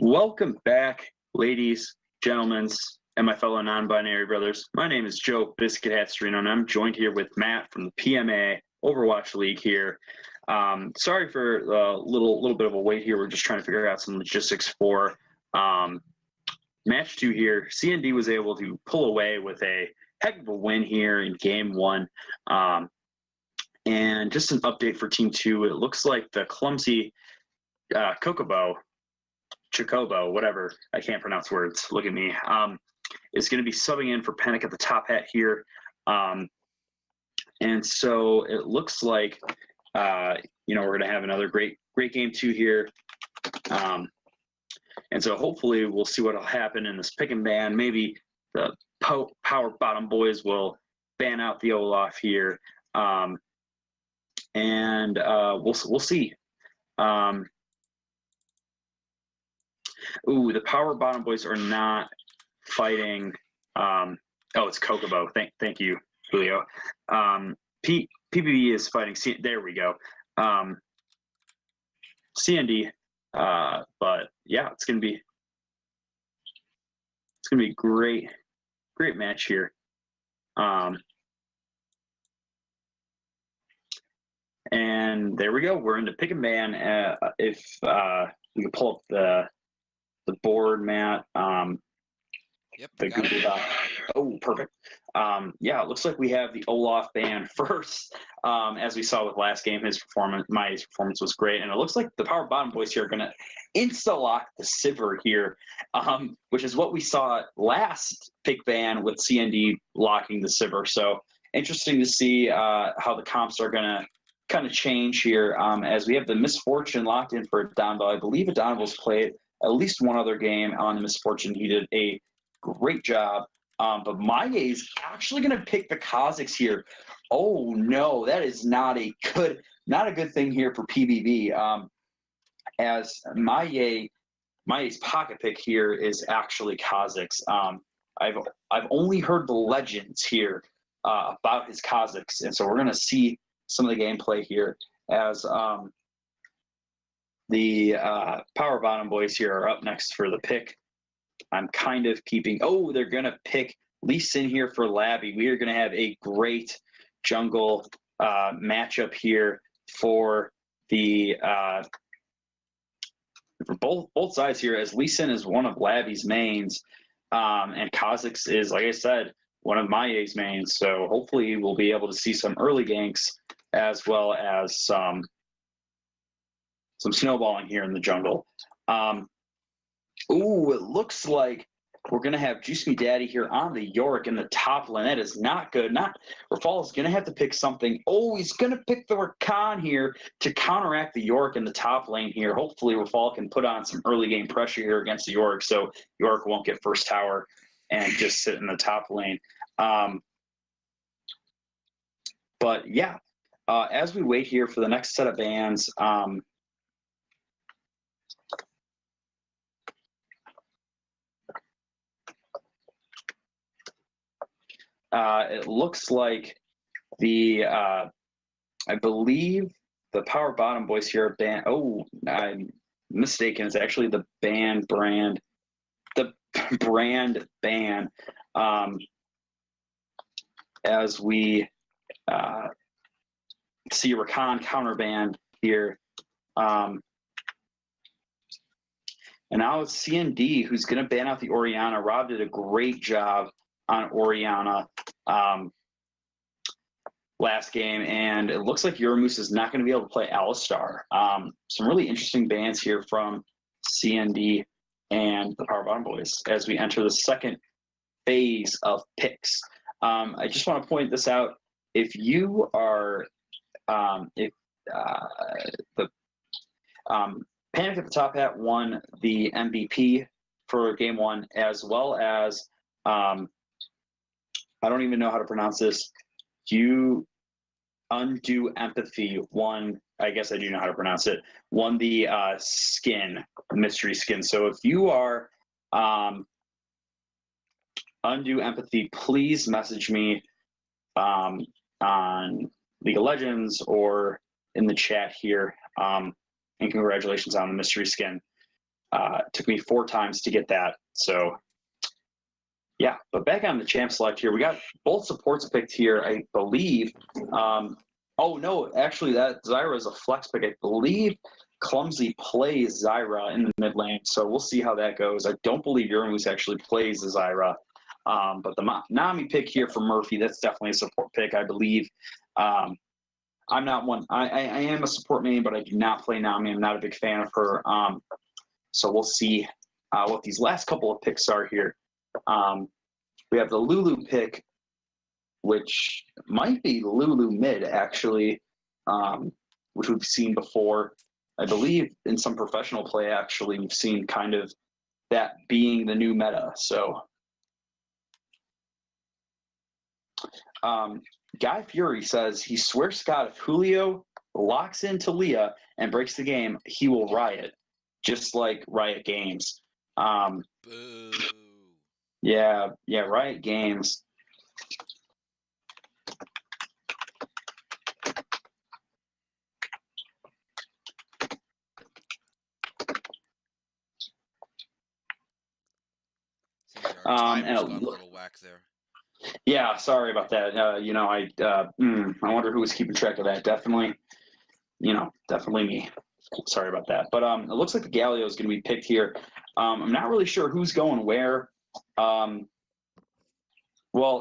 Welcome back, ladies, gentlemen, and my fellow non-binary brothers. My name is Joe Biscuit Hat Serino, and I'm joined here with Matt from the PMA Overwatch League here. Sorry for a little bit of a wait here. We're just trying to figure out some logistics for match 2 here. CND was able to pull away with a heck of a win here in game 1. And just an update for Team 2. It looks like the clumsy Chocobo, whatever, I can't pronounce words, look at me, is going to be subbing in for Panic at the top hat here. And so it looks like, we're going to have another great game 2 here. And so hopefully we'll see what will happen in this pick and ban. Maybe the Power Bottom Boys will ban out the Olaf here. And we'll see. The Power Bottom Boys are not fighting. It's Kokobo. Thank you, Julio. PBB is fighting. There we go. CND. But yeah, it's gonna be great match here. And there we go. We're into pick and ban. If we can pull up the board, Matt. Yep. The Google Doc. Oh, perfect. It looks like we have the Olaf ban first. As we saw with last game, my performance was great, and it looks like the Power Bottom Boys here are going to insta-lock the Sivir here, which is what we saw last pick ban with CND locking the Sivir. So interesting to see how the comps are going to kind of change here as we have the Misfortune locked in for Donville. I believe Donville's played at least one other game on the Misfortune. He did a great job. But Maye's actually going to pick the Kazakhs here. Oh no, that is not a good thing here for PBB. As Maye's pocket pick here is actually Kazakhs. I've only heard the legends here about his Kazakhs, and so we're going to see some of the gameplay here as the Power Bottom Boys here are up next for the pick. I'm kind of keeping. Oh, they're going to pick Lee Sin here for Labby. We are going to have a great jungle matchup here for the for both sides here, as Lee Sin is one of Labby's mains, and Kazakhs is, like I said, one of Maye's mains. So hopefully we'll be able to see some early ganks as well as some snowballing here in the jungle. It looks like we're going to have Juice Me Daddy here on the Yorick in the top lane. That is not good. Rafal is going to have to pick something. Oh, he's going to pick the Rakan here to counteract the Yorick in the top lane here. Hopefully Rafal can put on some early game pressure here against the Yorick so Yorick won't get first tower and just sit in the top lane. But yeah, as we wait here for the next set of bans, it looks like I believe the Power Bottom Boys here are banned. Oh, I'm mistaken. It's actually the brand ban. As we see Rakan counterban here. And now it's CND who's going to ban out the Orianna. Rob did a great job on Orianna last game, and it looks like Euromoose is not going to be able to play Alistar. Some really interesting bans here from CND and the Power Bottom Boys as we enter the second phase of picks. I just want to point this out. If you are Panic at the Top Hat won the MVP for game 1, as well as I don't even know how to pronounce this. Undo Empathy won. I guess I do know how to pronounce it. Won the mystery skin. So if you are Undo Empathy, please message me on League of Legends or in the chat here. And congratulations on the mystery skin. Took me 4 times to get that. So, yeah. But back on the champ select here, we got both supports picked here, I believe. Oh, no, actually, that Zyra is a flex pick. I believe Clumsy plays Zyra in the mid lane, so we'll see how that goes. I don't believe Yurmoose actually plays the Zyra. But the Nami pick here for Murphy, that's definitely a support pick, I believe. I'm not one. I am a support main, but I do not play Nami. I'm not a big fan of her. So we'll see what these last couple of picks are here. We have the Lulu pick, which might be Lulu mid, actually, which we've seen before. I believe in some professional play, actually, we've seen kind of that being the new meta. So Guy Fury says he swears Scott, if Julio locks in Talia and breaks the game, he will riot, just like Riot Games. Boo. Yeah, Riot Games. Seems our timer's and gone a little whack there. Yeah, sorry about that. I wonder who was keeping track of that. Definitely me. Sorry about that. But it looks like the Galio is going to be picked here. I'm not really sure who's going where. Well,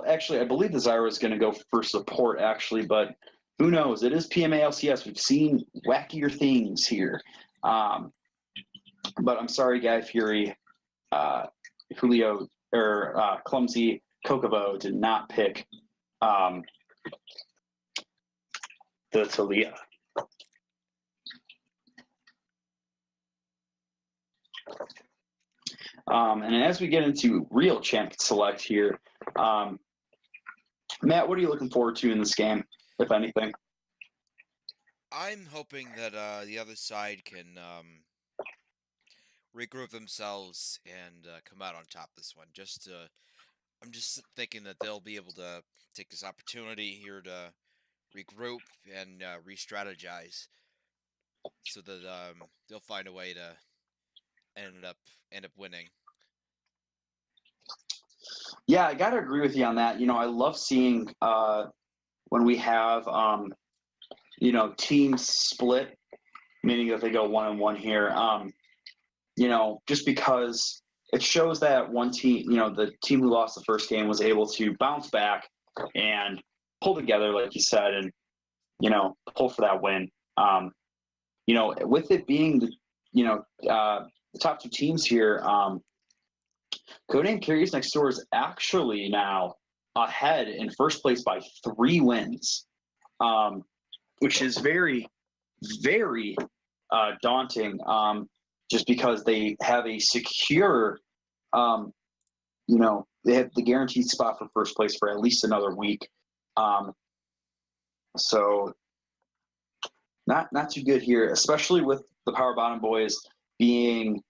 actually, I believe the Zyra is going to go for support, actually, but who knows? It is PMA LCS. We've seen wackier things here. But I'm sorry, Guy Fury, Julio, or Clumsy Kokovo did not pick the Talia. And as we get into real champion select here, Matt, what are you looking forward to in this game, if anything? I'm hoping that the other side can regroup themselves and come out on top this one. I'm just thinking that they'll be able to take this opportunity here to regroup and re-strategize, so that they'll find a way to end up winning. Yeah, I gotta agree with you on that. I love seeing when we have teams split, meaning that they go 1-1 here. Just because it shows that one team, the team who lost the first game was able to bounce back and pull together, like you said, and pull for that win. With it being the top 2 teams here, Codename Curious Next Door is actually now ahead in first place by 3 wins, which is very, very daunting, just because they have a secure, they have the guaranteed spot for first place for at least another week. So not too good here, especially with the Power Bottom Boys being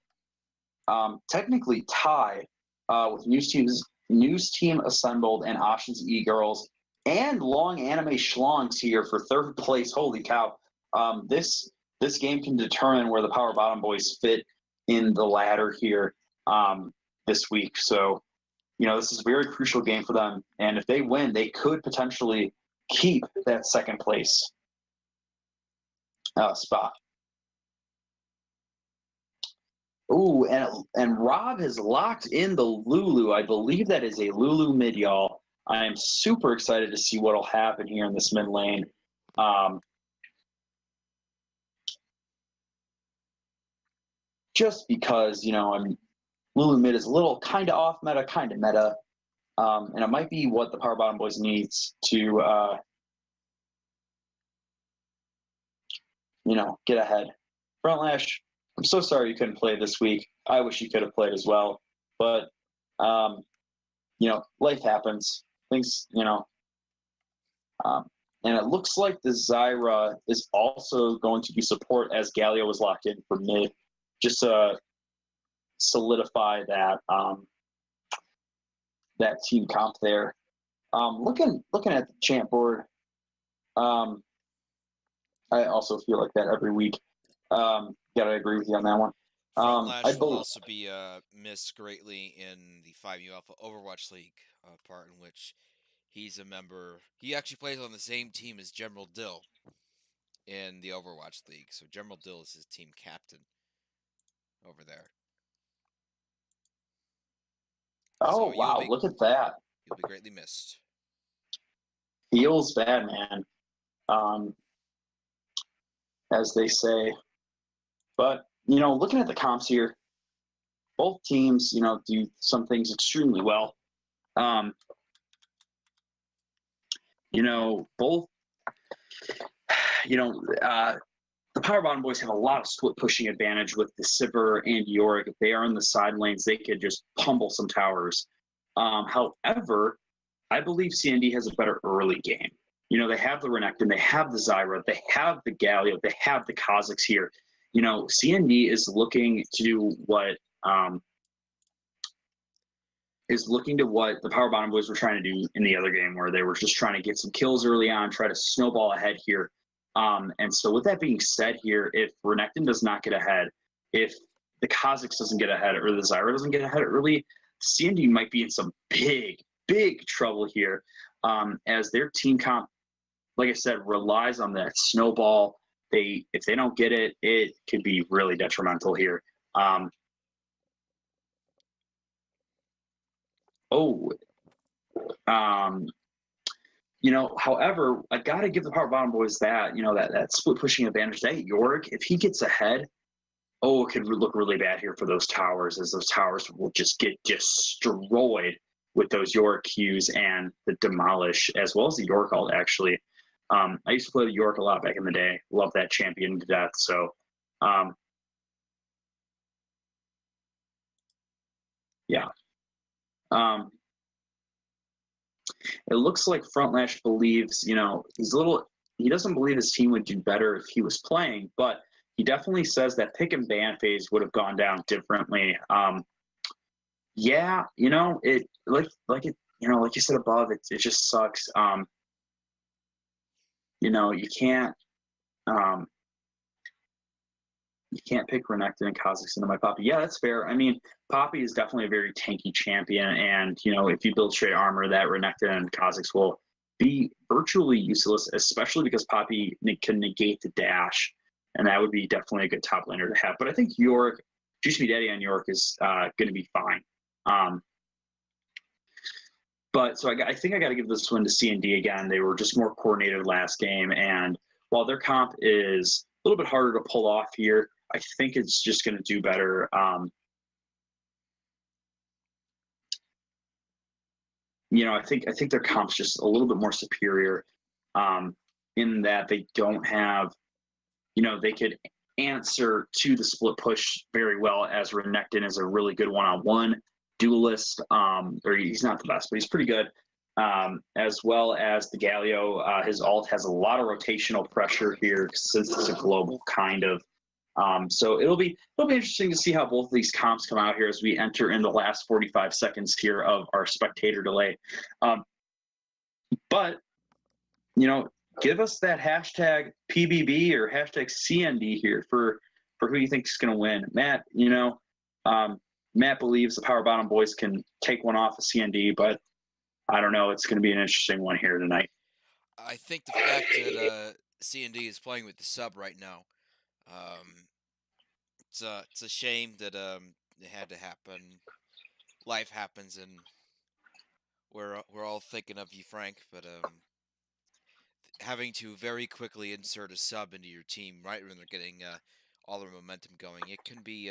technically tied with News Team Assembled and Options E-Girls and Long Anime Schlongs here for 3rd place. Holy cow. This game can determine where the Power Bottom Boys fit in the ladder here this week. So, this is a very crucial game for them. And if they win, they could potentially keep that 2nd place spot. Ooh, and Rob has locked in the Lulu. I believe that is a Lulu mid, y'all. I am super excited to see what will happen here in this mid lane. Just because, Lulu mid is a little kind of off meta, kind of meta. And it might be what the Power Bottom Boys needs to, get ahead. Frontlash, I'm so sorry you couldn't play this week. I wish you could have played as well. But, life happens. Things, and it looks like the Zyra is also going to be support as Galio was locked in for mid, just to solidify that that team comp there. Looking at the champ board, I also feel like that every week. Gotta agree with you on that one. Frontlash will believe. also be missed greatly in the 5U Alpha Overwatch League part in which he's a member. He actually plays on the same team as General Dill in the Overwatch League. So General Dill is his team captain over there. Oh So wow, look at that. you'll be greatly missed. Feels bad, man. As they say. But looking at the comps here, both teams, do some things extremely well. Both, the Power Bottom Boys have a lot of split pushing advantage with the Sivir and Yorick. If they are in the side lanes, they could just pummel some towers. However, I believe CND has a better early game. They have the Renekton, they have the Zyra, they have the Galio, they have the Kha'Zix here. CND is looking to do what the Power Bottom Boys were trying to do in the other game, where they were just trying to get some kills early on, try to snowball ahead here. And so with that being said here, if Renekton does not get ahead, if the Kha'Zix doesn't get ahead, or the Zyra doesn't get ahead early, CND might be in some big, big trouble here, as their team comp, like I said, relies on that snowball. If they don't get it, it could be really detrimental here. However, I got to give the Power Bottom Boys that, that split pushing advantage. That Yorick, if he gets ahead, it could look really bad here for those towers, as those towers will just get destroyed with those Yorick Qs and the Demolish, as well as the Yorick ult, actually. I used to play the Yorick a lot back in the day. Love that champion to death. So, yeah. It looks like Frontlash believes, he doesn't believe his team would do better if he was playing, but he definitely says that pick and ban phase would have gone down differently. Yeah, it like you said above, it just sucks. You can't pick Renekton and Kha'Zix into my Poppy. Yeah, that's fair. I mean, Poppy is definitely a very tanky champion, and if you build straight armor, that Renekton and Kha'Zix will be virtually useless, especially because Poppy can negate the dash, and that would be definitely a good top laner to have. But I think Yorick, Juice Me Daddy on Yorick is going to be fine. But so I think I got to give this one to CND again. They were just more coordinated last game, and while their comp is a little bit harder to pull off here, I think it's just going to do better. I think their comp's just a little bit more superior, in that they don't have, they could answer to the split push very well, as Renekton is a really good one-on-one duelist, or he's not the best, but he's pretty good. As well as the Galio, his ult has a lot of rotational pressure here since it's a global kind of. So it'll be interesting to see how both of these comps come out here as we enter in the last 45 seconds here of our spectator delay. But give us that hashtag PBB or hashtag CND here for who you think is going to win. Matt, Matt believes the Power Bottom Boys can take one off of CND, but I don't know. It's going to be an interesting one here tonight. I think the fact that CND is playing with the sub right now, it's a shame that it had to happen. Life happens, and we're all thinking of you, Frank. But having to very quickly insert a sub into your team right when they're getting all their momentum going, it can be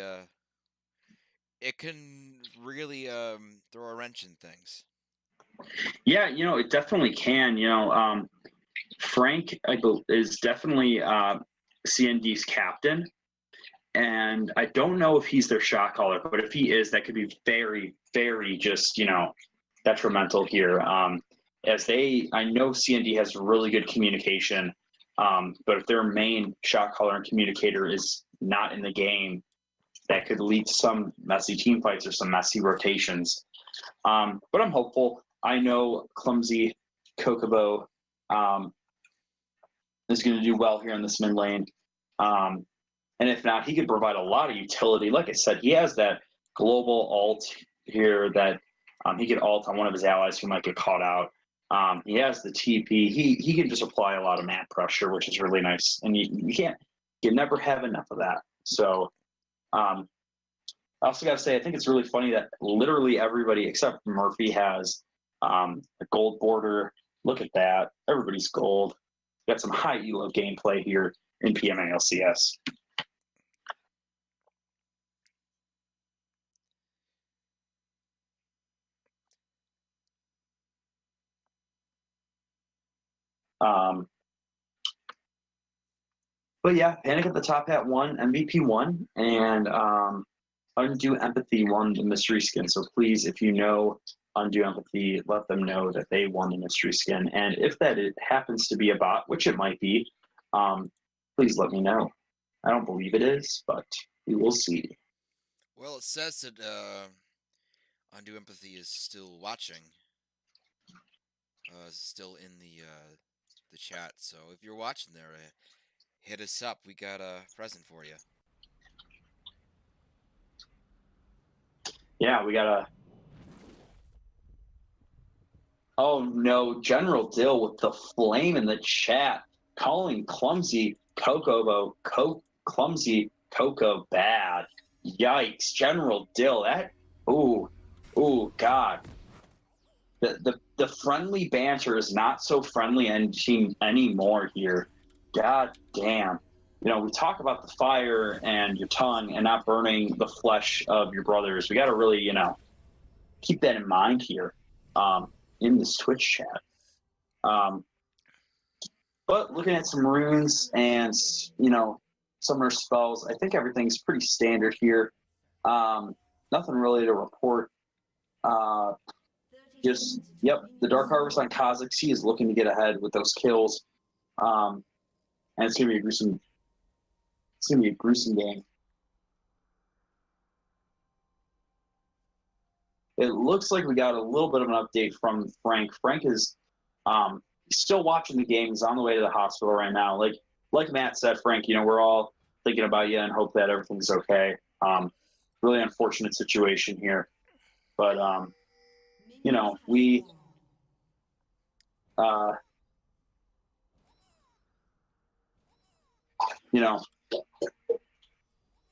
it can really throw a wrench in things. Yeah, it definitely can. Frank is definitely CND's captain, and I don't know if he's their shot caller, but if he is, that could be very, very just detrimental here. I know CND has really good communication, but if their main shot caller and communicator is not in the game, that could lead to some messy team fights or some messy rotations. But I'm hopeful. I know Clumsy Kokobo is going to do well here in this mid lane. And if not, he could provide a lot of utility. Like I said, he has that global ult here that he could ult on one of his allies who might get caught out. He has the TP. He can just apply a lot of map pressure, which is really nice. And you never have enough of that. So I also got to say, I think it's really funny that literally everybody except Murphy has a gold border. Look at that. Everybody's gold. Got some high elo gameplay here in PMA LCS. But yeah, Panic at the Top Hat won, MVP won, and Undue Empathy won the mystery skin. So please, if you know Undue Empathy, let them know that they won the mystery skin. And if it happens to be a bot, which it might be, please let me know. I don't believe it is, but we will see. Well, it says that Undue Empathy is still watching. Still in the chat. So if you're watching there, hit us up. We got a present for you. Yeah, we got a. Oh no, General Dill with the flame in the chat, calling clumsy clumsy Coco bad. Yikes, General Dill. That ooh, God. The friendly banter is not so friendly anymore here. God damn. We talk about the fire and your tongue and not burning the flesh of your brothers. We got to really, keep that in mind here in this Twitch chat. But looking at some runes and, summoner spells, I think everything's pretty standard here. Nothing really to report. The Dark Harvest on Kha'Zix, he is looking to get ahead with those kills. And it's going to be a gruesome game. It looks like we got a little bit of an update from Frank. Frank is still watching the game. He's on the way to the hospital right now. Like Matt said, Frank, we're all thinking about you and hope that everything's okay. Really unfortunate situation here. But, we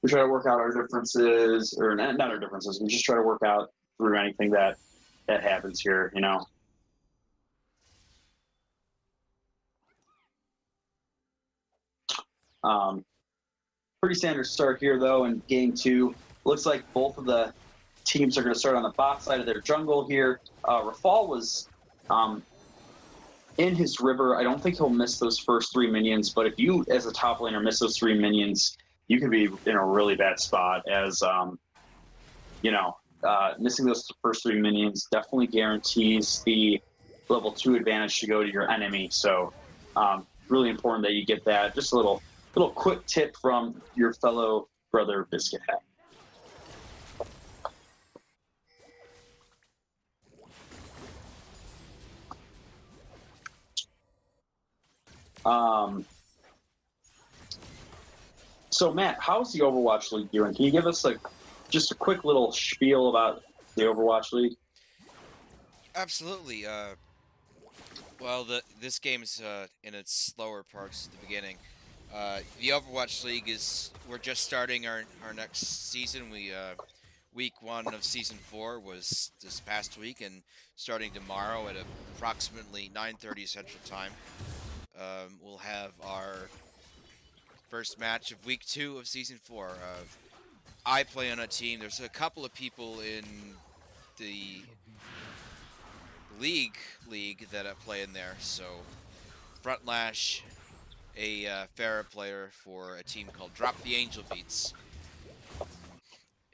we try to work out our differences, or not our differences. We just try to work out through anything that happens here, Pretty standard start here, though, in game 2. Looks like both of the teams are going to start on the bot side of their jungle here. Rafal was in his river. I don't think he'll miss those first 3 minions, but if you, as a top laner, miss those 3 minions, you could be in a really bad spot, as, missing those first 3 minions definitely guarantees the level 2 advantage to go to your enemy. So really important that you get that. Just a little quick tip from your fellow brother Biscuit Hat. So Matt, how's the Overwatch League doing? Can you give us just a quick little spiel about the Overwatch League? Absolutely. Well, this game's in its slower parts at the beginning. The Overwatch League we're just starting our next season. Week 1 of Season 4 was this past week, and starting tomorrow at approximately 9:30 Central Time, we'll have our first match of Week 2 of Season 4. I play on a team. There's a couple of people in the league that I play in there. So Frontlash, a Pharah player for a team called Drop the Angel Beats.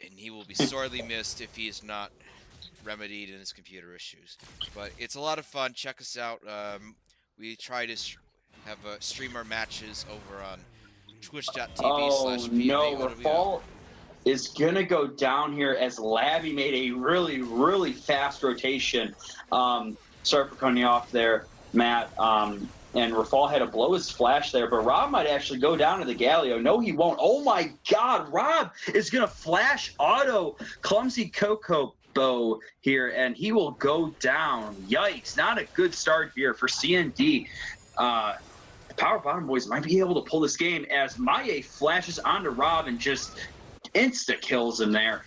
And he will be sorely missed if he is not remedied in his computer issues. But it's a lot of fun. Check us out. We try to have stream our matches over on twitch.tv/PBB. No, Rafal is going to go down here as Labby made a really, really fast rotation. Sorry for cutting you off there. Matt. And Rafal had to blow his flash there, but Rob might actually go down to the Galio. No, he won't. Oh my God, Rob is going to flash auto Clumsy Coco Bow here, and he will go down. Yikes, not a good start here for CND. The Power Bottom Boys might be able to pull this game as Maye flashes onto Rob and just insta-kills him there.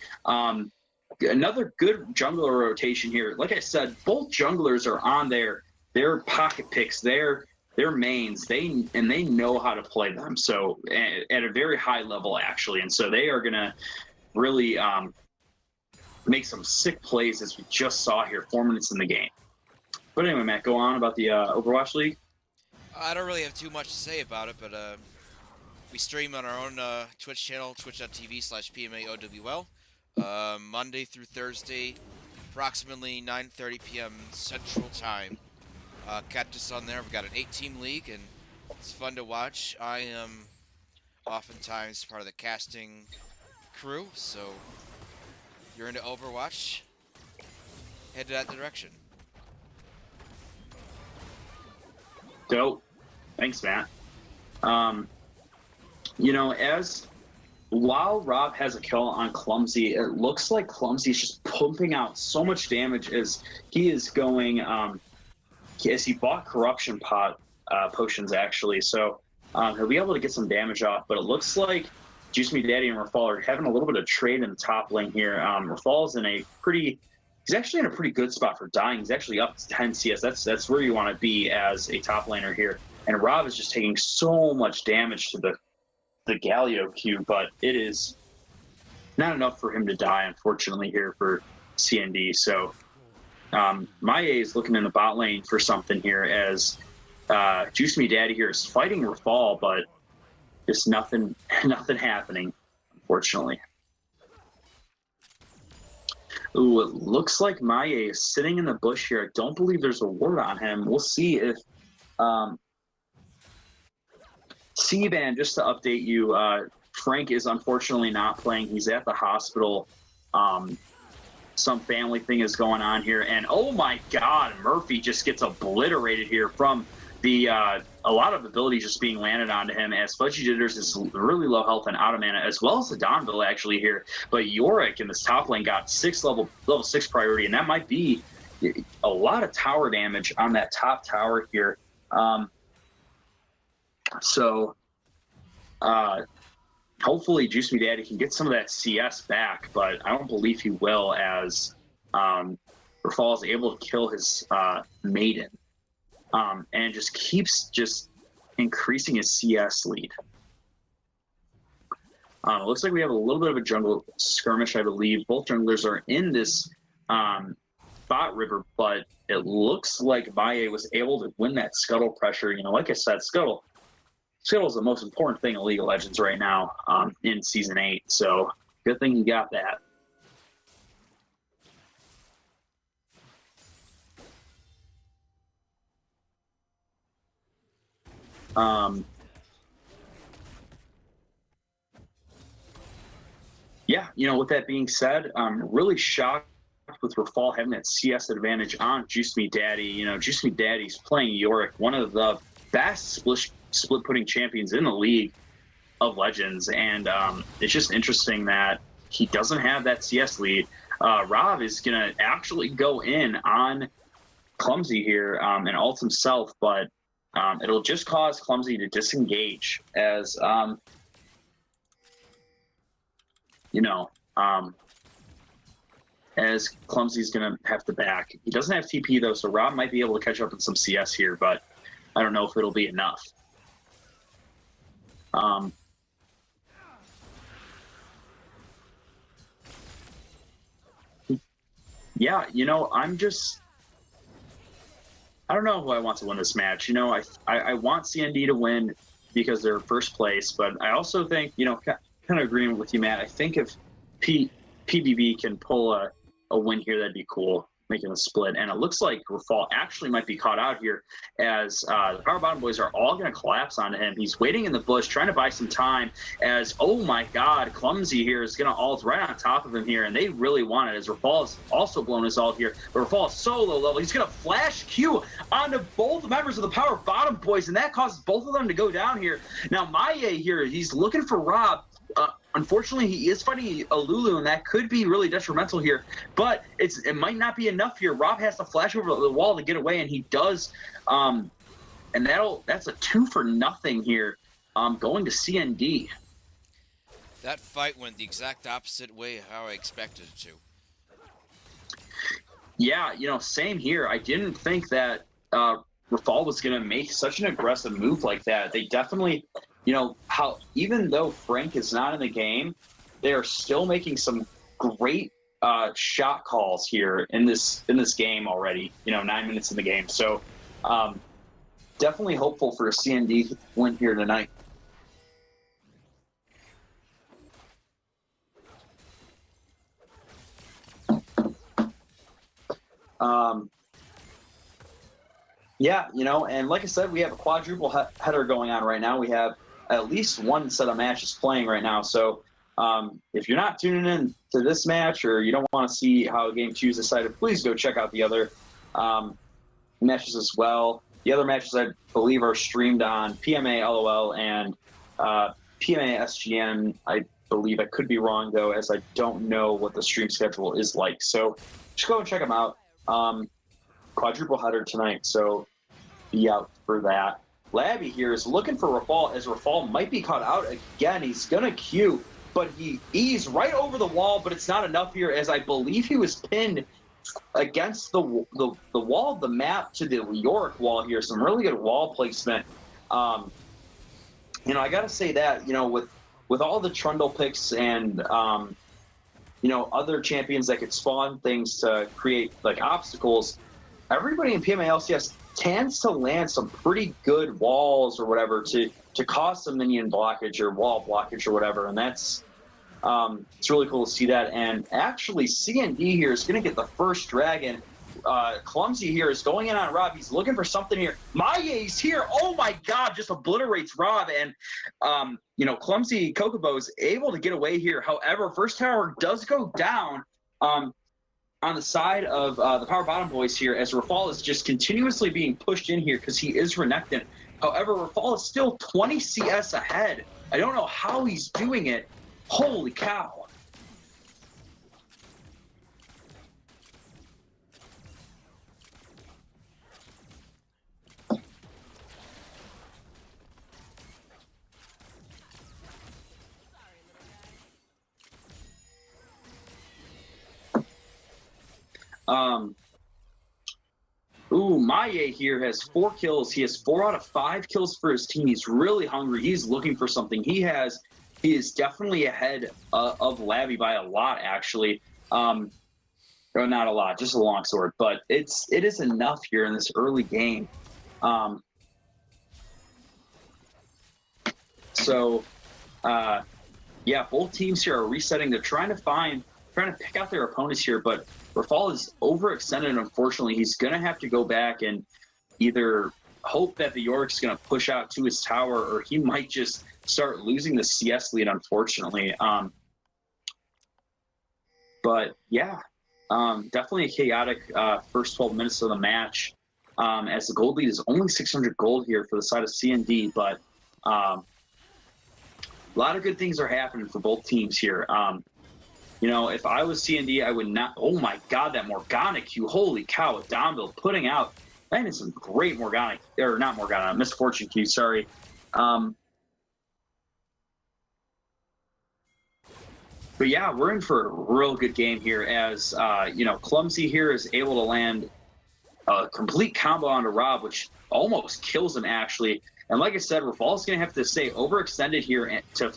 Another good jungler rotation here. Like I said, both junglers are on their pocket picks, their mains. They know how to play them. So at a very high level, actually. And so they are going to really make some sick plays, as we just saw here 4 minutes in the game. But anyway, Matt, go on about the Overwatch League. I don't really have too much to say about it, but we stream on our own Twitch channel, twitch.tv/PMAOWL, Monday through Thursday, approximately 9:30 p.m. Central Time. Catch us on there. We've got an 8-team league, and it's fun to watch. I am oftentimes part of the casting crew, so if you're into Overwatch, head to that direction. Dope. Thanks, Matt. You know, while Rob has a kill on Clumsy, it looks like Clumsy is just pumping out so much damage as he is going, as he bought Corruption potions, actually. So he'll be able to get some damage off, but it looks like Juice Me Daddy and Rafal are having a little bit of trade in the top lane here. Rafal's he's actually in a pretty good spot for dying. He's actually up to 10 CS. That's where you want to be as a top laner here. And Rob is just taking so much damage to the Galio Q, but it is not enough for him to die, unfortunately, here for CND. So Maye is looking in the bot lane for something here as Juice Me Daddy here is fighting Rafal, but just nothing happening, unfortunately. Ooh, it looks like Maye is sitting in the bush here. I don't believe there's a ward on him. We'll see if C-Ban, just to update you, Frank is unfortunately not playing. He's at the hospital. Some family thing is going on here. And oh my God, Murphy just gets obliterated here from the a lot of abilities just being landed onto him, as Fudgy Jitters is really low health and out of mana, as well as the Donville actually here. But Yorick in this top lane got level 6 priority, and that might be a lot of tower damage on that top tower here. So hopefully Juice Me Daddy can get some of that CS back, but I don't believe he will, as Rafal is able to kill his Maiden. And just keeps increasing his CS lead. It looks like we have a little bit of a jungle skirmish, I believe. Both junglers are in this bot river, but it looks like Maye was able to win that scuttle pressure. You know, like I said, scuttle is the most important thing in League of Legends right now in Season 8. So good thing he got that. Yeah, you know, with that being said, I'm really shocked with Rafal having that CS advantage on Juice Me Daddy. You know, Juice Me Daddy's playing Yorick, one of the best split putting champions in the League of Legends, and it's just interesting that he doesn't have that CS lead. Rob is gonna actually go in on Clumsy here and ult himself, but it'll just cause Clumsy to disengage as, you know, as Clumsy's going to have to back. He doesn't have TP, though, so Rob might be able to catch up in some CS here, but I don't know if it'll be enough. Yeah, you know, I don't know who I want to win this match. You know, I want CND to win because they're first place, but I also think, you know, kind of agreeing with you, Matt. I think if PBB can pull a win here, that'd be cool. making a split. And it looks like Rafal actually might be caught out here as the Power Bottom boys are all going to collapse onto him. He's waiting in the bush, trying to buy some time as, oh my God, Clumsy here is going to ult right on top of him here. And they really want it as Rafal is also blown his ult here. But Rafal is so low level. He's going to flash Q onto both members of the Power Bottom boys. And that causes both of them to go down here. Now, Maye here, he's looking for Rob. Unfortunately, he is fighting a Lulu, and that could be really detrimental here. But it might not be enough here. Rob has to flash over the wall to get away, and he does. And that's a 2-for-0 here, going to CND. That fight went the exact opposite way how I expected it to. Yeah, same here. I didn't think that Rafal was going to make such an aggressive move like that. They definitely, how even though Frank is not in the game, they are still making some great shot calls here in this game already. 9 minutes in the game, so definitely hopeful for a CND win here tonight. Yeah, and like I said, we have a quadruple header going on right now. We have at least one set of matches playing right now. So if you're not tuning in to this match or you don't want to see how Game 2 is decided, please go check out the other matches as well. The other matches, I believe, are streamed on PMA LOL and PMA SGN. I believe. I could be wrong, though, as I don't know what the stream schedule is like. So just go and check them out. Quadruple header tonight, so be out for that. Labby here is looking for Rafal, as Rafal might be caught out again. He's going to Q, but he's right over the wall, but it's not enough here, as I believe he was pinned against the wall of the map to the York wall here. Some really good wall placement. I got to say that, with all the Trundle picks and, other champions that could spawn things to create, like, obstacles, everybody in PMA LCS tends to land some pretty good walls or whatever to cause some minion blockage or wall blockage or whatever, and that's it's really cool to see that. And actually, CND here is going to get the first dragon. Clumsy here is going in on Rob. He's looking for something here. Maye's here. Oh my God, just obliterates Rob. And, Clumsy Kokobo is able to get away here. However, first tower does go down on the side of the Power Bottom boys here, as Rafal is just continuously being pushed in here because he is Renekton. However, Rafal is still 20 CS ahead. I don't know how he's doing it. Holy cow. Maye here has 4 kills. He has 4 out of 5 kills for his team. He's really hungry. He's looking for something. He is definitely ahead of Labby by a lot, actually. Or not a lot, just a longsword. But it is enough here in this early game. Yeah, both teams here are resetting. They're trying to pick out their opponents here, but Rafal is overextended. Unfortunately, he's going to have to go back and either hope that the York's going to push out to his tower, or he might just start losing the CS lead, unfortunately. But yeah, definitely a chaotic first 12 minutes of the match, as the gold lead is only 600 gold here for the side of CND, but a lot of good things are happening for both teams here. If I was CND, I would not. Oh my God, that Morgana Q! Holy cow! With Domville putting out, that is some great Morgana, or not Morgana, Misfortune Q. Sorry. But yeah, we're in for a real good game here, as Clumsy here is able to land a complete combo onto Rob, which almost kills him actually. And like I said, Rafal's going to have to stay overextended here to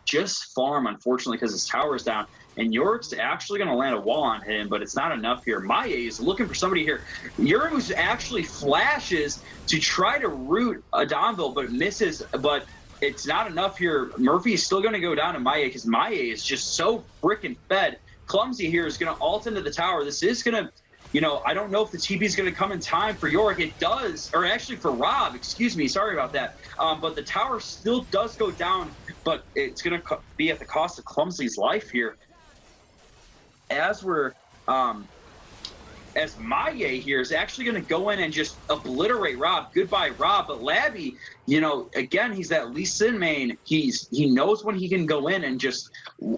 just farm, unfortunately, because his tower is down. And York's actually going to land a wall on him, but it's not enough here. Maye is looking for somebody here. Yurus actually flashes to try to root a Domville, but misses. But it's not enough here. Murphy is still going to go down to Maye, because Maye is just so freaking fed. Clumsy here is going to ult into the tower. This is going to I don't know if the TP is going to come in time for Yorick. It does, or actually for Rob, excuse me, sorry about that. But the tower still does go down, but it's going to be at the cost of Clumsy's life here. As we're as Maye here is actually going to go in and just obliterate Rob. Goodbye, Rob. But Labby, again, he's that Lee Sin main. He knows when he can go in and just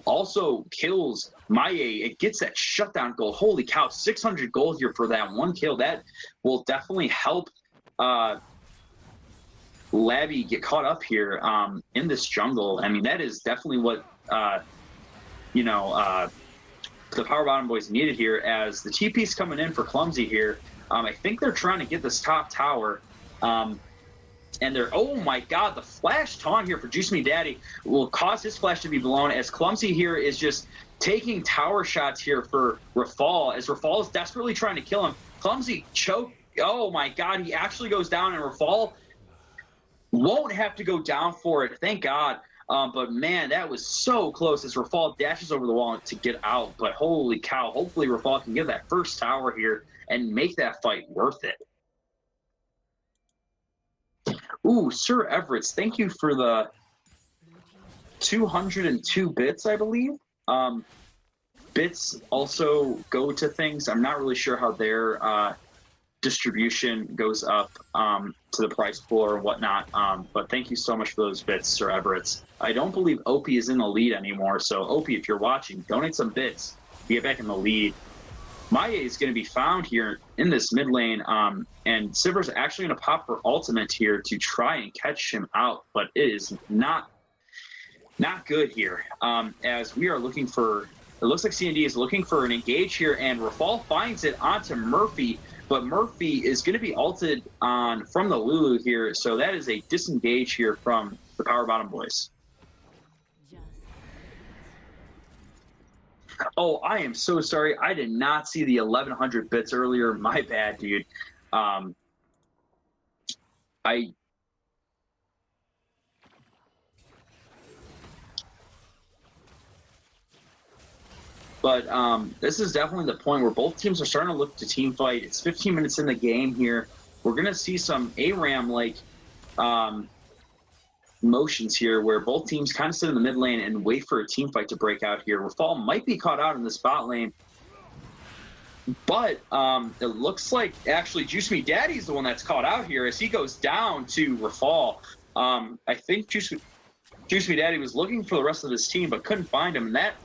also kills Maye. It gets that shutdown goal. Holy cow, 600 gold here for that one kill. That will definitely help Labby get caught up here in this jungle. I mean, that is definitely what, the Power Bottom Boys needed here, as the TP's coming in for Clumsy here. I think they're trying to get this top tower. And they're, oh my god, the flash taunt here for Juice Me Daddy will cause his flash to be blown, as Clumsy here is just taking tower shots here for Rafal, as Rafal is desperately trying to kill him. Clumsy choke. Oh my god, he actually goes down, and Rafal won't have to go down for it. Thank God. But man, that was so close as Rafal dashes over the wall to get out. But holy cow, hopefully Rafal can get that first tower here and make that fight worth it. Ooh, Sir Everett, thank you for the 202 bits, I believe. Bits also go to things. I'm not really sure how their distribution goes up to the price pool or whatnot, but thank you so much for those bits, Sir Everett. I don't believe Opie is in the lead anymore, so Opie, if you're watching, donate some bits to get back in the lead. Maye is going to be found here in this mid lane, and Sivir's actually going to pop for ultimate here to try and catch him out, but it is not good here, as we are looking for, it looks like CND is looking for an engage here, and Rafal finds it onto Murphy, but Murphy is going to be ulted on from the Lulu here, so that is a disengage here from the Power Bottom Boys. Oh, I am so sorry. I did not see the 1100 bits earlier. My bad, dude. But this is definitely the point where both teams are starting to look to team fight. It's 15 minutes in the game here. We're going to see some ARAM-like motions here where both teams kind of sit in the mid lane and wait for a team fight to break out here. Rafal might be caught out in the spot lane, but it looks like actually Juice Me Daddy is the one that's caught out here as he goes down to Rafal. I think Juice Me Daddy was looking for the rest of his team but couldn't find him. And that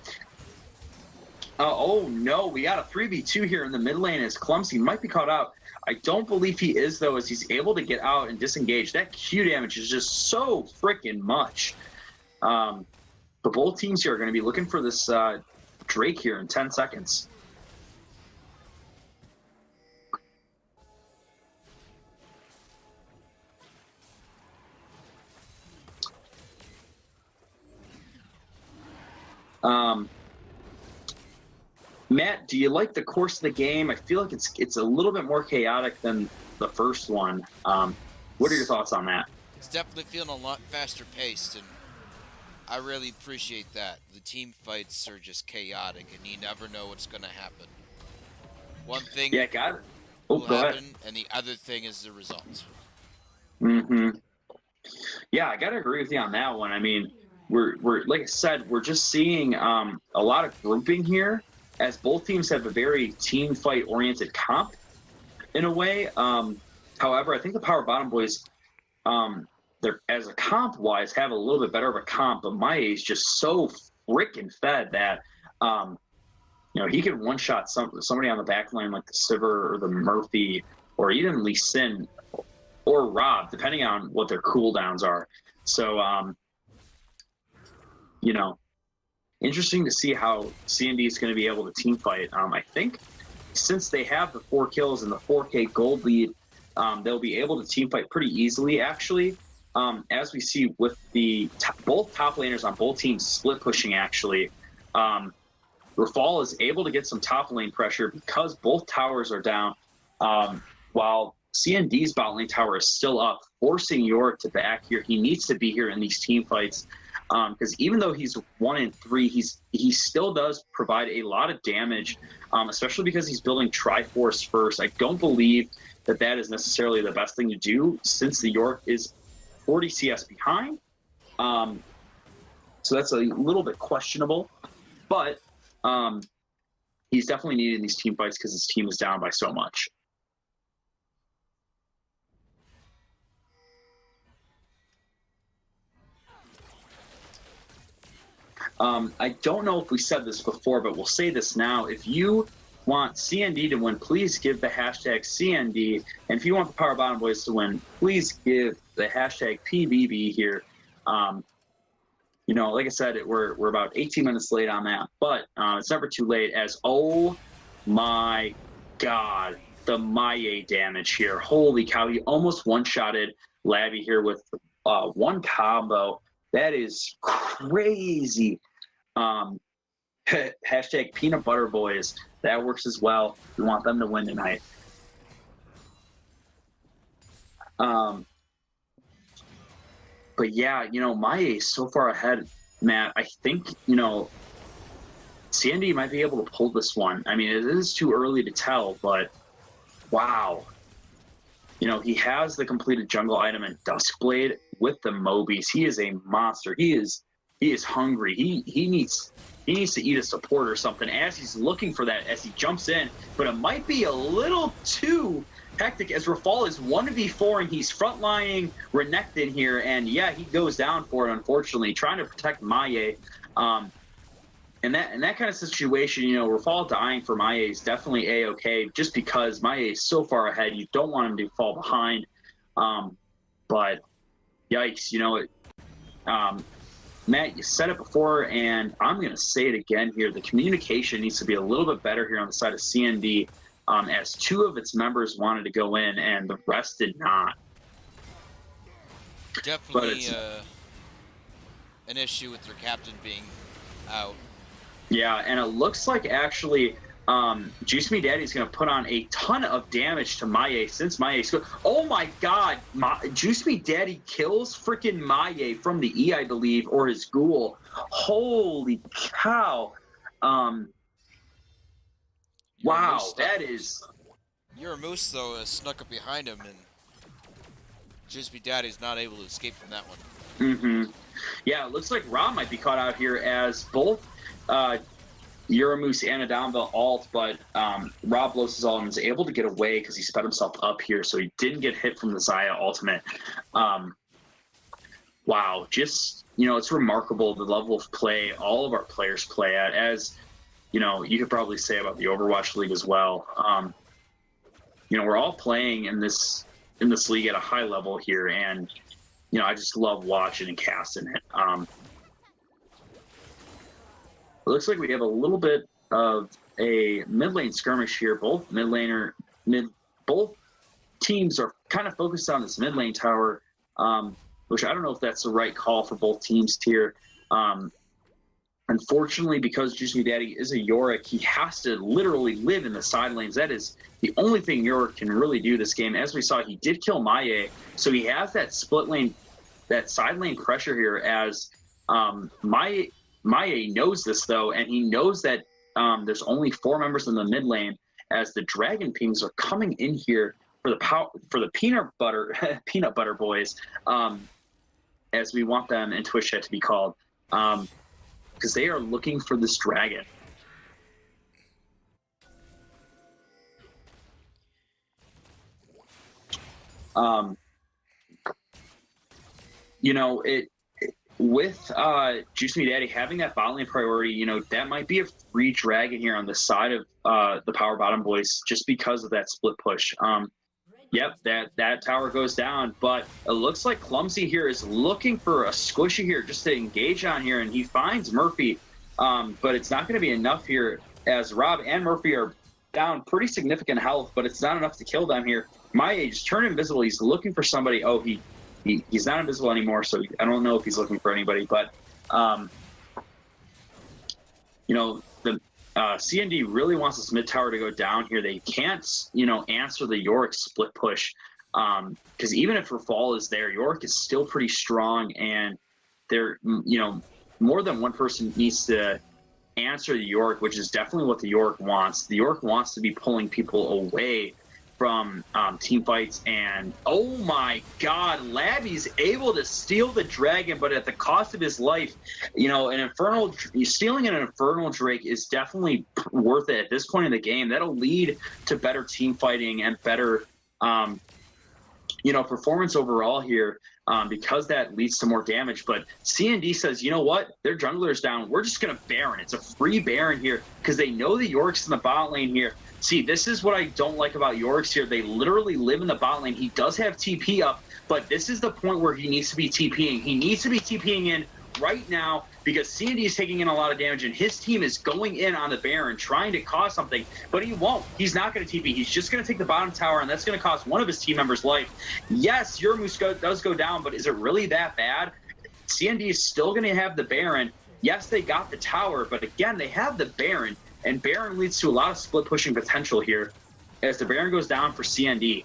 oh no, we got a 3v2 here in the mid lane as Clumsy might be caught out. I don't believe he is, though, as he's able to get out and disengage. That Q damage is just so freaking much. But both teams here are going to be looking for this Drake here in 10 seconds. Matt, do you like the course of the game? I feel like it's a little bit more chaotic than the first one. What are your thoughts on that? It's definitely feeling a lot faster paced, and I really appreciate that. The team fights are just chaotic, and you never know what's going to happen. One thing will happen, and the other thing is the result. Yeah, I got to agree with you on that one. I mean, we're like I said, we're just seeing a lot of grouping here, as both teams have a very team fight oriented comp in a way. However, I think the Power Bottom Boys, they're, as a comp wise, have a little bit better of a comp, but Maye is just so freaking fed that he can one shot somebody on the back line like the Sivir or the Murphy or even Lee Sin or Rob, depending on what their cooldowns are. So interesting to see how CND is going to be able to team fight. I think since they have the 4 kills and the 4K gold lead, they'll be able to team fight pretty easily, actually. As we see with the both top laners on both teams split pushing, actually. Rafal is able to get some top lane pressure because both towers are down, while CND's bot lane tower is still up, forcing Yorick to back here. He needs to be here in these team fights. because even though he's 1-3, he still does provide a lot of damage, especially because he's building Triforce first. I don't believe that is necessarily the best thing to do since the York is 40 CS behind. So that's a little bit questionable, but he's definitely needed in these team fights because his team is down by so much. I don't know if we said this before, but we'll say this now. If you want CND to win, please give the hashtag CND. And if you want the Power Bottom Boys to win, please give the hashtag PBB here. You know, like I said, we're about 18 minutes late on that, but it's never too late as, oh my God, the Maye damage here. Holy cow, he almost one-shotted Labby here with one combo. That is crazy. Hashtag Peanut Butter Boys. That works as well. We want them to win tonight. But yeah, you know, Maye is so far ahead, Matt. I think, you know, CND might be able to pull this one. I mean, it is too early to tell, but wow. You know, he has the completed jungle item and Duskblade with the Mobies. He is a monster. He is hungry. He needs to eat a support or something as he's looking for that as he jumps in. But it might be a little too hectic as Rafal is 1v4 and he's frontlining Renekton here, and yeah, he goes down for it, unfortunately, trying to protect Maye. In that kind of situation, you know, Rafal dying for Maye is definitely A-okay, just because Maye is so far ahead. You don't want him to fall behind. But yikes, you know, Matt, you said it before, and I'm going to say it again here. The communication needs to be a little bit better here on the side of CND, as two of its members wanted to go in and the rest did not. Definitely an issue with their captain being out. Yeah, and it looks like actually Juice Me Daddy is going to put on a ton of damage to Maye since Maye. Oh my God, Juice Me Daddy kills freaking Maye from the E, I believe, or his ghoul. Holy cow! Wow, that is. Your Moose though snuck up behind him, and Juice Me Daddy's not able to escape from that one. Mm-hmm. Yeah, it looks like Rob might be caught out here as both Euromoose and Adamva ult, but Rob blows his ult and is able to get away because he sped himself up here, so he didn't get hit from the Xayah ultimate. Wow, just, you know, it's remarkable the level of play all of our players play at, as, you know, you could probably say about the Overwatch League as well. You know, we're all playing in this league at a high level here, and, you know, I just love watching and casting it. It looks like we have a little bit of a mid lane skirmish here. Both both teams are kind of focused on this mid lane tower, which I don't know if that's the right call for both teams here. Unfortunately, because Juice Me Daddy is a Yorick, he has to literally live in the side lanes. That is the only thing Yorick can really do this game. As we saw, he did kill Maye, so he has that split lane, that side lane pressure here, as Maye knows this, though, and he knows that there's only 4 members in the mid lane, as the Dragon Pings are coming in here for the peanut butter boys, as we want them in Twitch chat to be called, because they are looking for this dragon. You know, with Juice Me Daddy having that bot lane priority, you know, that might be a free dragon here on the side of the Power Bottom Boys, just because of that split push. Yep, that tower goes down, but it looks like Clumsy here is looking for a squishy here just to engage on here, and he finds Murphy, but it's not going to be enough here, as Rob and Murphy are down pretty significant health, but it's not enough to kill them here. Maye just turned invisible. He's looking for somebody. Oh, he's not invisible anymore, so I don't know if he's looking for anybody, but you know, the CND really wants this mid tower to go down here. They can't, you know, answer the Yorick split push, because even if Rafal is there, Yorick is still pretty strong, and there, more than one person needs to answer the York, which is definitely what the York wants. The York wants to be pulling people away from team fights, and oh my God, Labby's able to steal the dragon, but at the cost of his life. Stealing an Infernal Drake is definitely worth it at this point in the game. That'll lead to better team fighting and better performance overall here, because that leads to more damage. But CND says, you know what? Their jungler's down. We're just going to Baron. It's a free Baron here because they know the York's in the bot lane here. See, this is what I don't like about York's here. They literally live in the bot lane. He does have TP up, but this is the point where he needs to be TPing. He needs to be TPing in right now because CND is taking in a lot of damage, and his team is going in on the Baron trying to cause something, but he won't. He's not going to TP. He's just going to take the bottom tower, and that's going to cost one of his team members' life. Yes, Yuramus does go down, but is it really that bad? CND is still going to have the Baron. Yes, they got the tower, but again, they have the Baron, and Baron leads to a lot of split pushing potential here as the Baron goes down for CND.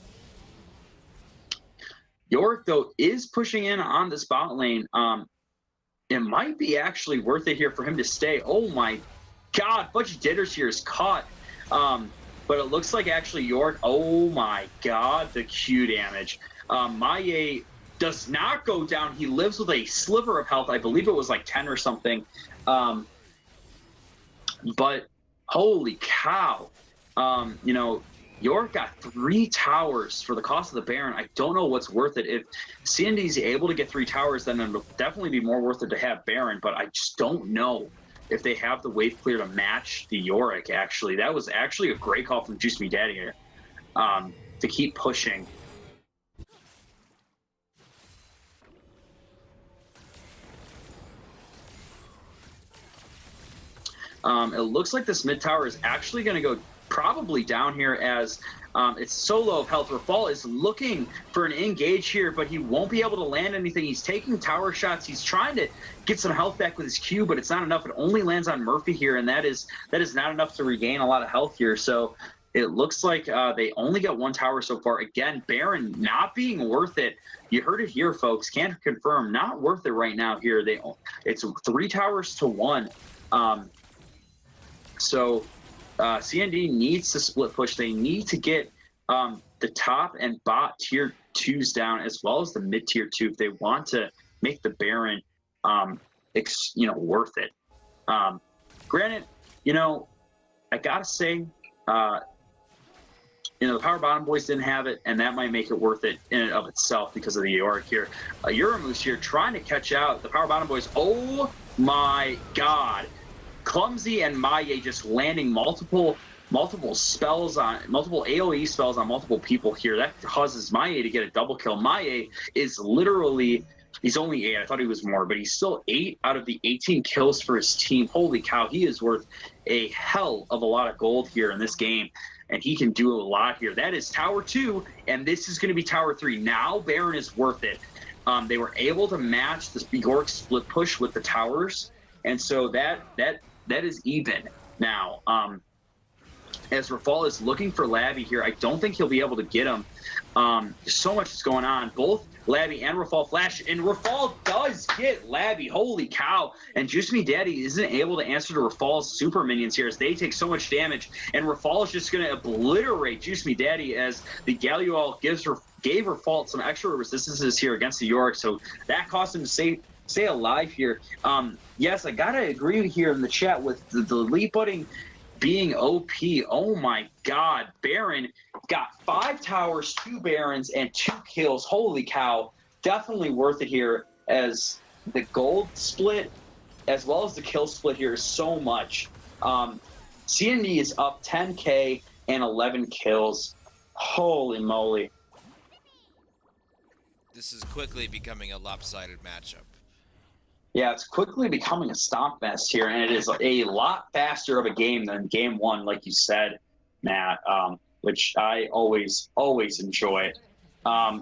York, though, is pushing in on this bot lane. It might be actually worth it here for him to stay. Oh my God, Fudge Ditters here is caught. But it looks like actually York, oh my God, the Q damage. Maye does not go down. He lives with a sliver of health. I believe it was like 10 or something. But holy cow. York got 3 towers for the cost of the Baron. I don't know what's worth it. If CND is able to get 3 towers, then it'll definitely be more worth it to have Baron, but I just don't know if they have the wave clear to match the Yorick, actually. That was actually a great call from Juice Me Daddy here, to keep pushing. It looks like this mid tower is actually going to go probably down here as it's so low of health. Rafal is looking for an engage here, but he won't be able to land anything. He's taking tower shots. He's trying to get some health back with his Q, but it's not enough. It only lands on Murphy here, and that is not enough to regain a lot of health here. So it looks like they only got 1 tower so far. Again, Baron not being worth it. You heard it here, folks. Can't confirm. Not worth it right now here. It's 3 towers to 1. So CND needs to split push. They need to get the top and bot tier 2s down, as well as the mid tier 2, if they want to make the Baron worth it. Granted, I gotta say, the Power Bottom Boys didn't have it, and that might make it worth it in and of itself because of the Yorick here. Yuramus here trying to catch out the Power Bottom Boys. Oh my God. Clumsy and Maye just landing multiple spells on multiple AoE spells on multiple people here. That causes Maye to get a double kill. Maye is literally, he's only 8. I thought he was more, but he's still 8 out of the 18 kills for his team. Holy cow, he is worth a hell of a lot of gold here in this game, and he can do a lot here. That is tower 2, and this is going to be tower 3. Now Baron is worth it. They were able to match the York split push with the towers, and so that is even now. As Rafal is looking for Labby here, I don't think he'll be able to get him. So much is going on. Both Labby and Rafal flash, and Rafal does get Labby. Holy cow. And Juice Me Daddy isn't able to answer to Rafal's super minions here as they take so much damage, and Rafal is just going to obliterate Juice Me Daddy as the Gallual gave Rafal some extra resistances here against the Yorick, so that cost him to stay alive here. Yes, I gotta agree here in the chat with the lead butting being OP. Oh my God, Baron got 5 towers, 2 Barons, and 2 kills. Holy cow, definitely worth it here, as the gold split as well as the kill split here is so much. CND is up 10k and 11 kills. Holy moly. This is quickly becoming a lopsided matchup. Yeah, it's quickly becoming a stomp fest here, and it is a lot faster of a game than game 1, like you said, Matt, which I always enjoy. I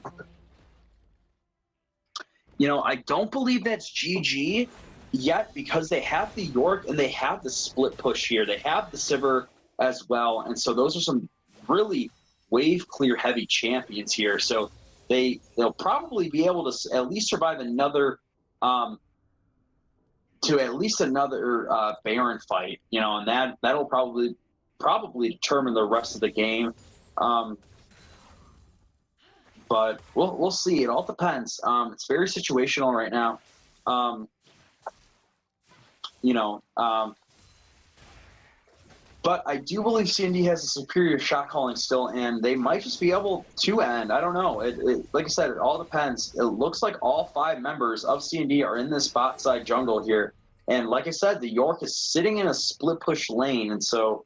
don't believe that's GG yet because they have the York and they have the split push here. They have the Sivir as well, and so those are some really wave clear heavy champions here. So they'll probably be able to at least survive another to at least another Baron fight, and that'll probably determine the rest of the game. But we'll see. It all depends. It's very situational right now. You know, but I do believe CND has a superior shot calling still, and they might just be able to end. I don't know. Like I said, it all depends. It looks like all 5 members of CND are in this bot side jungle here. And like I said, the York is sitting in a split push lane, and so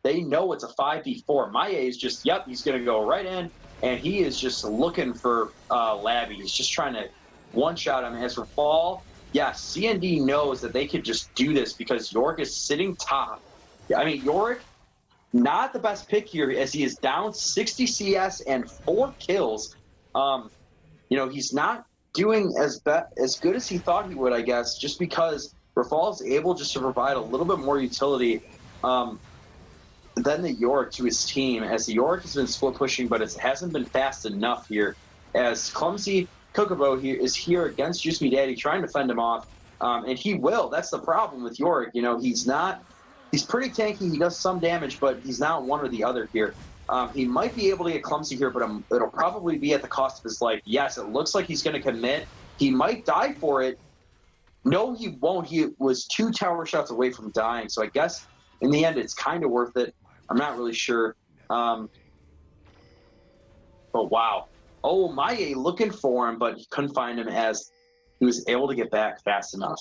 they know it's a 5v4. Maya is just, yep, he's going to go right in, and he is just looking for Labby. He's just trying to one-shot him. As for Fall, yes, CND knows that they could just do this because Yorick is sitting top. I mean, Yorick, not the best pick here as he is down 60 CS and 4 kills. He's not doing as good as he thought he would, I guess, just because Rafal is able just to provide a little bit more utility than the Yorick to his team, as the Yorick has been split pushing, but it hasn't been fast enough here. As Clumsy Kokobo here is here against Juice Me Daddy, trying to fend him off, and he will. That's the problem with Yorick. He's pretty tanky. He does some damage, but he's not one or the other here. He might be able to get Clumsy here, but it'll probably be at the cost of his life. Yes, it looks like he's going to commit. He might die for it. No, he won't. He was 2 tower shots away from dying, so I guess in the end it's kind of worth it. I'm not really sure. But wow. Oh, Maye looking for him, but he couldn't find him as he was able to get back fast enough.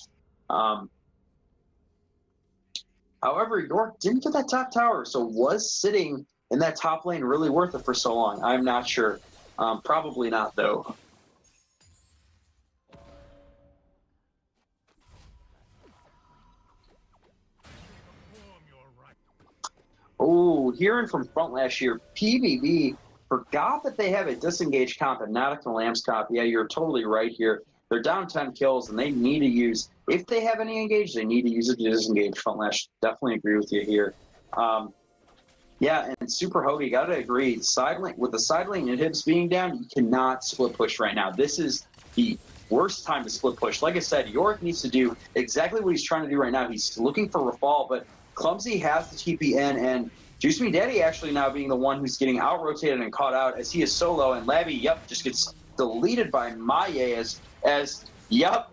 However, York didn't get that top tower, so was sitting in that top lane really worth it for so long? I'm not sure. Probably not, though. Oh, hearing from Front last year, PBB forgot that they have a disengaged comp and not a Lambs comp. Yeah, you're totally right here. They're down 10 kills, and they need to use, if they have any engaged, they need to use it to disengage. Front Lash, definitely agree with you here. Yeah, and Super Hoagie, got to agree. With the side lane inhibs being down, you cannot split push right now. This is the worst time to split push. Like I said, Yorick needs to do exactly what he's trying to do right now. He's looking for Rafal, but Clumsy has the TP in, and Juice Me Daddy actually now being the one who's getting out-rotated and caught out as he is solo, and Labby, yep, just gets deleted by Maye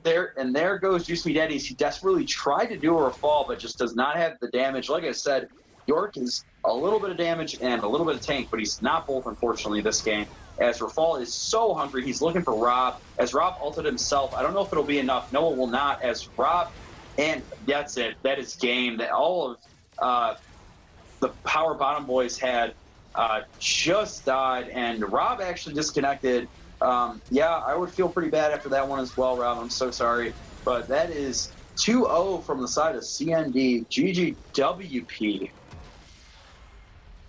there goes Juice Me Daddy. He desperately tried to do a Rafal, but just does not have the damage. Like I said, York is a little bit of damage and a little bit of tank, but he's not both, unfortunately, this game. As Rafal is so hungry, he's looking for Rob. As Rob ulted himself, I don't know if it'll be enough. No, it will not. As Rob, and that's it. That is game. That all of the Power Bottom Boys had just died, and Rob actually disconnected. Yeah, I would feel pretty bad after that one as well, Rob. I'm so sorry. But that is 2-0 from the side of CND. GGWP.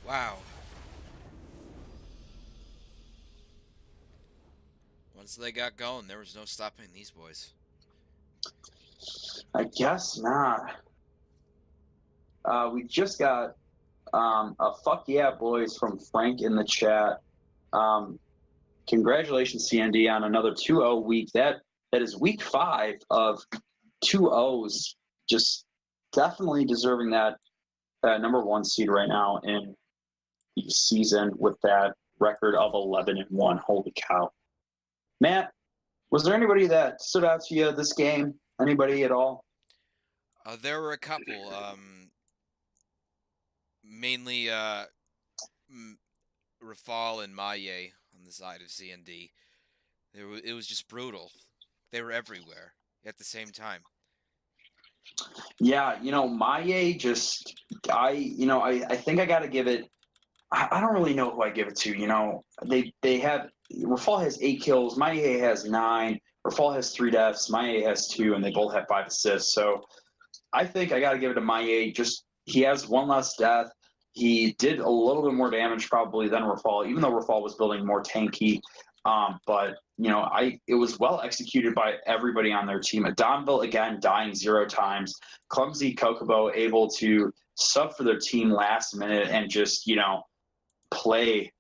Wow. Once they got going, there was no stopping these boys. I guess not. We just got a fuck yeah, boys, from Frank in the chat. Congratulations, CND, on another 2-0 week. That is week 5 of 2-0s. Just definitely deserving that number 1 seed right now in the season with that record of 11-1. Holy cow. Matt, was there anybody that stood out to you this game? Anybody at all? There were a couple. Mainly Rafal and Maye on the side of CND. It was just brutal. They were everywhere at the same time. Yeah, Maye just, I think I got to give it, I don't really know who I give it to. They have, Rafal has 8 kills, Maye has 9, Rafal has 3 deaths, Maye has 2, and they both have 5 assists. So I think I got to give it to Maye. Just, he has 1 less death. He did a little bit more damage probably than Rafal, even though Rafal was building more tanky. But it was well executed by everybody on their team. Adamville again dying 0 times. Clumsy Kokobo able to sub for their team last minute and just play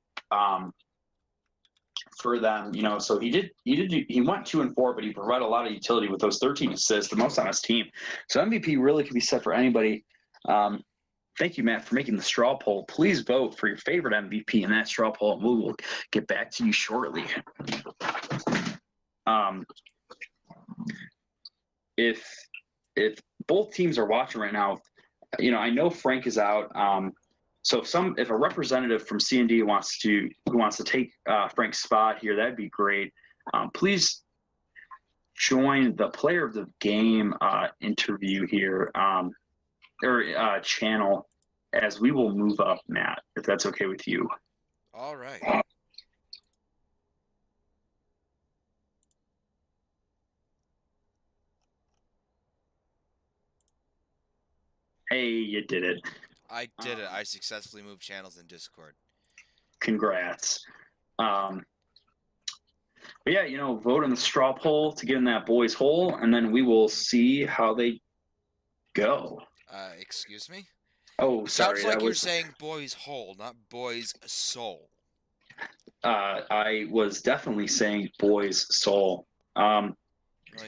for them. So he went 2-4, but he provided a lot of utility with those 13 assists, the most on his team. So MVP really could be set for anybody. Thank you, Matt, for making the straw poll. Please vote for your favorite MVP in that straw poll, and we will get back to you shortly. If both teams are watching right now, I know Frank is out. So if a representative from CND wants to take Frank's spot here, that'd be great. Please join the player of the game interview here or channel, as we will move up, Matt, if that's okay with you. All right. Hey, you did it. I did it. I successfully moved channels in Discord. Congrats. But yeah, vote in the straw poll to get in that boys' hole, and then we will see how they go. Excuse me? Oh, sorry. Sounds like you're saying boys' hole, not boys' soul. I was definitely saying boys' soul. Well,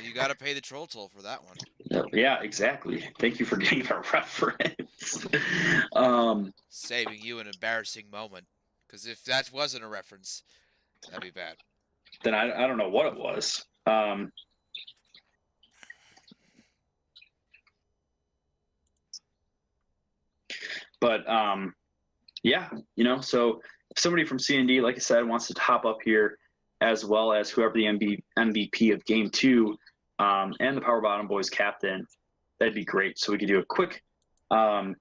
you got to pay the troll toll for that one. Yeah, exactly. Thank you for getting a reference. Saving you an embarrassing moment. Because if that wasn't a reference, that'd be bad. Then I don't know what it was. But yeah, so if somebody from CND, like I said, wants to hop up here, as well as whoever the MVP of Game 2 and the Power Bottom Boys captain, that'd be great. So we could do a quick player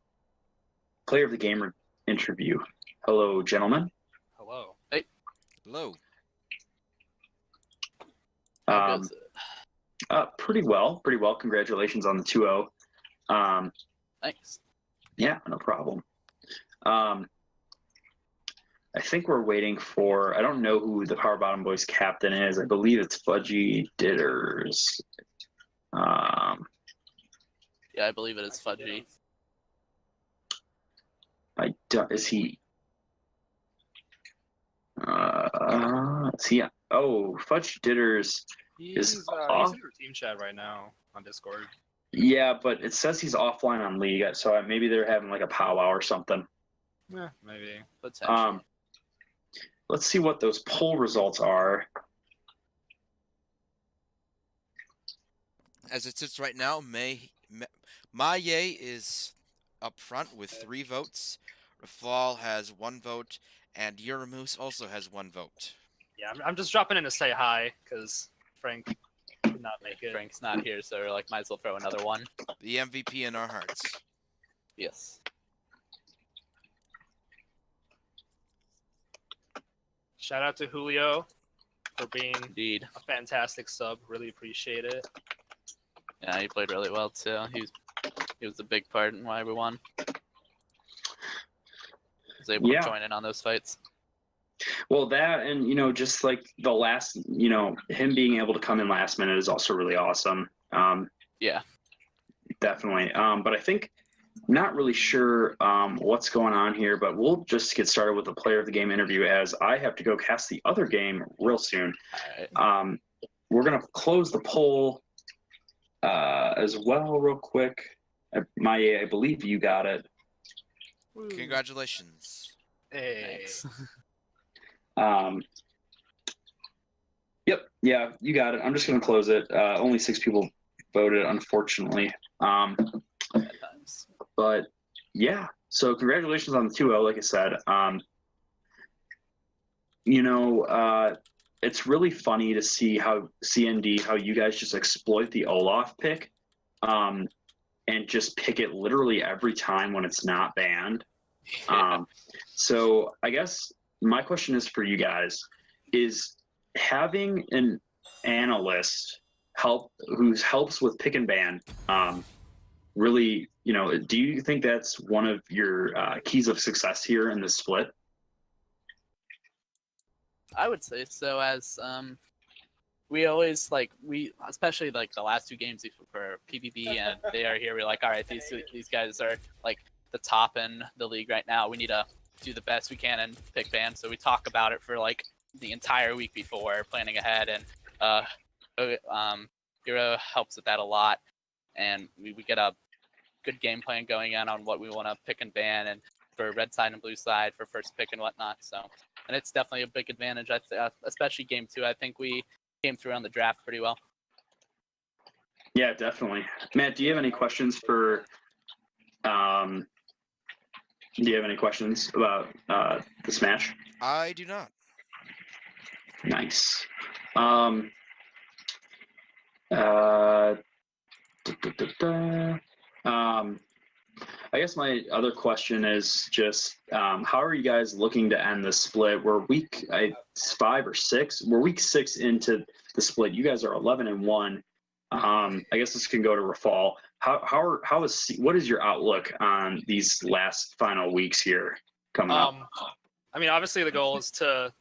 of the game interview. Hello, gentlemen. Hello. Hey. Hello. Pretty well. Congratulations on the 2-0. Thanks. Yeah, no problem. I think we're waiting for, I don't know who the Power Bottom Boys captain is. I believe it's Fudgy Ditters. Yeah, I believe it is Fudgy. Is he? Oh, Fudge Ditters He's is in off. our team chat right now on Discord. Yeah, but it says he's offline on League, so maybe they're having like a powwow or something. Yeah, maybe. Potentially. Let's see what those poll results are. As it sits right now, Maye is up front with 3 votes. Rafal has 1 vote, and Uramoose also has 1 vote. Yeah, I'm just dropping in to say hi because Frank did not make it. Frank's not here, so we're might as well throw another one. The MVP in our hearts. Yes. Shout out to Julio for being Indeed. a fantastic sub. Really appreciate it. Yeah, he played really well too. He was a big part in why we won. He was able to join in on those fights. Well, that and just like the last, him being able to come in last minute is also really awesome. Yeah, definitely. But I think not really sure what's going on here, but we'll just get started with the player of the game interview, as I have to go cast the other game real soon. All right. We're gonna close the poll as well real quick. I believe you got it. Congratulations. Hey. Thanks. Yep, yeah, you got it. I'm just gonna close it. Only 6 people voted, unfortunately. But yeah, so congratulations on the 2-0, like I said. It's really funny to see how CND, how you guys just exploit the Olaf pick, and just pick it literally every time when it's not banned. So I guess my question is for you guys: is having an analyst who helps with pick and ban really, do you think that's one of your keys of success here in this split? I would say so. As we always especially the last 2 games for PBB, and they are here. We're like, all right, these guys are the top in the league right now. We need to do the best we can and pick ban. So we talk about it for the entire week before, planning ahead, and Hero helps with that a lot, and we get a good game plan going on what we want to pick and ban, and for red side and blue side for first pick and whatnot. So, and it's definitely a big advantage, especially game 2. I think we came through on the draft pretty well. Yeah, definitely. Matt, do you have any questions for? Do you have any questions about the Smash? I do not. Nice. I guess my other question is just how are you guys looking to end the split? We're week 5 or 6. We're week 6 into the split. You guys are 11-1. I guess this can go to Rafal. What is your outlook on these last final weeks here coming up? I mean, obviously the goal is to,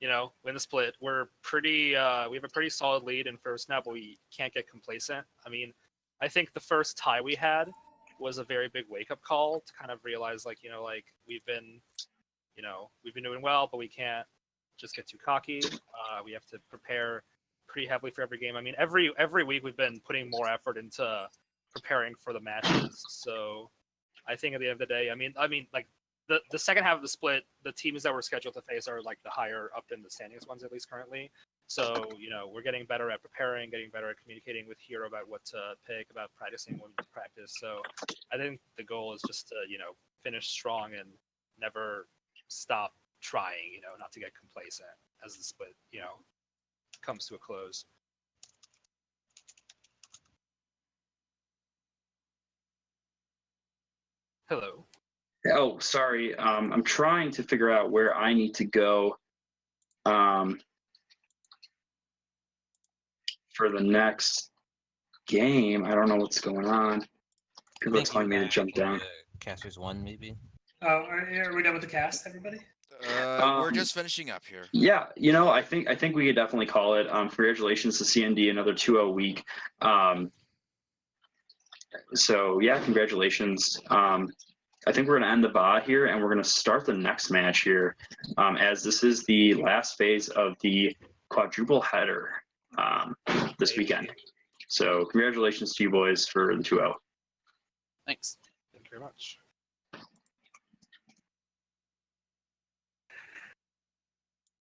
win the split. We're pretty. We have a pretty solid lead in first now, but we can't get complacent. I mean, I think the first tie we had was a very big wake-up call to kind of realize, we've been doing well, but we can't just get too cocky. We have to prepare pretty heavily for every game. I mean, every week we've been putting more effort into preparing for the matches. So I think at the end of the day, I mean, the second half of the split, the teams that we're scheduled to face are like the higher up in the standings ones, at least currently. So, we're getting better at preparing, getting better at communicating with Hero about what to pick, about practicing when to practice. So I think the goal is just to, finish strong and never stop trying, not to get complacent as the split, comes to a close. Hello. Oh, sorry. I'm trying to figure out where I need to go for the next game. I don't know what's going on. People are telling me to jump down. Casters 1, maybe? Are we done with the cast, everybody? We're just finishing up here. Yeah, I think we could definitely call it. Congratulations to CND, another 2-0 week. So yeah, congratulations. I think we're going to end the VOD here, and we're going to start the next match here, as this is the last phase of the quadruple header this weekend. So congratulations to you boys for the 2-0. Thanks. Thank you very much.